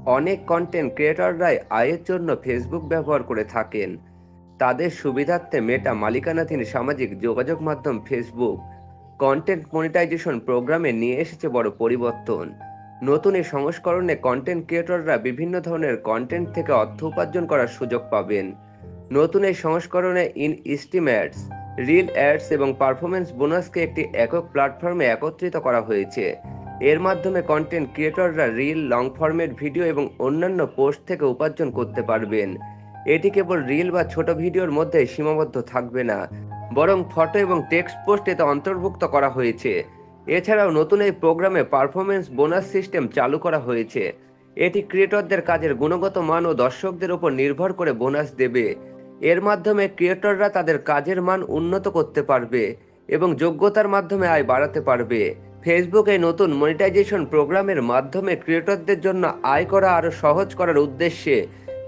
অনেক কন্টেন্ট ক্রিয়েটররাই আয়ের জন্য ফেসবুক ব্যবহার করে থাকেন। তাদের সুবিধার্থে মেটা মালিকানাধীন সামাজিক যোগাযোগ মাধ্যম ফেসবুক কন্টেন্ট মনিটাইজেশন প্রোগ্রামে নিয়ে এসেছে বড় পরিবর্তন। নতুন এই সংস্করণে কন্টেন্ট ক্রিয়েটররা বিভিন্ন ধরনের কন্টেন্ট থেকে অর্থ উপার্জন করার সুযোগ পাবেন। নতুন এই সংস্করণে ইনস্টিমেটস, রিল অ্যাডস এবং পারফরমেন্স বোনাসকে একটি একক প্ল্যাটফর্মে একত্রিত করা হয়েছে। এর মাধ্যমে কন্টেন্ট ক্রিয়েটররা রিল, লং ফরম্যাট ভিডিও এবং অন্যান্য পোস্ট থেকে উপার্জন করতে পারবেন। এটি কেবল রিল বা ছোট ভিডিওর মধ্যে সীমাবদ্ধ থাকবে না, বরং ফটো এবং টেক্সট পোস্ট এতে অন্তর্ভুক্ত করা হয়েছে। এছাড়াও নতুন এই প্রোগ্রামে পারফরমেন্স বোনাস সিস্টেম চালু করা হয়েছে। এটি ক্রিয়েটরদের কাজের গুণগত মান ও দর্শকদের উপর নির্ভর করে বোনাস দেবে। এর মাধ্যমে ক্রিয়েটররা তাদের কাজের মান উন্নত করতে পারবে এবং যোগ্যতার মাধ্যমে আয় বাড়াতে পারবে। ফেসবুক এই নতুন মনিটাইজেশন প্রোগ্রামের মাধ্যমে ক্রিয়েটরদের জন্য আয় করা আরও সহজ করার উদ্দেশ্যে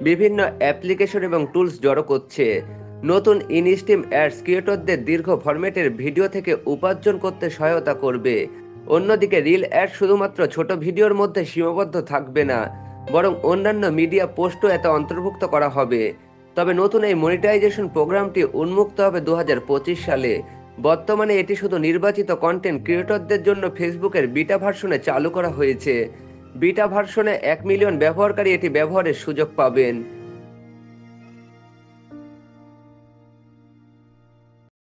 বিভিন্ন অ্যাপ্লিকেশন এবং টুলস জড়ো করছে। নতুন ইনস্টিম অ্যাডস ক্রিয়েটরদের দীর্ঘ ফরম্যাটের ভিডিও থেকে উপার্জন করতে সহায়তা করবে। অন্যদিকে রিল অ্যাড শুধুমাত্র ছোট ভিডিওর মধ্যে সীমাবদ্ধ থাকবে না, বরং অন্যান্য মিডিয়া পোস্টও এতে অন্তর্ভুক্ত করা হবে। তবে নতুন এই মনিটাইজেশন প্রোগ্রামটি উন্মুক্ত হবে 2025 সালে। বর্তমানে এটি শুধু নির্বাচিত কন্টেন্ট ক্রিয়েটরদের জন্য ফেসবুকের বিটা ভার্সনে চালু করা হয়েছে। বিটা ভার্সনে 1 মিলিয়ন ব্যবহারকারী এটি ব্যবহারের সুযোগ পাবেন।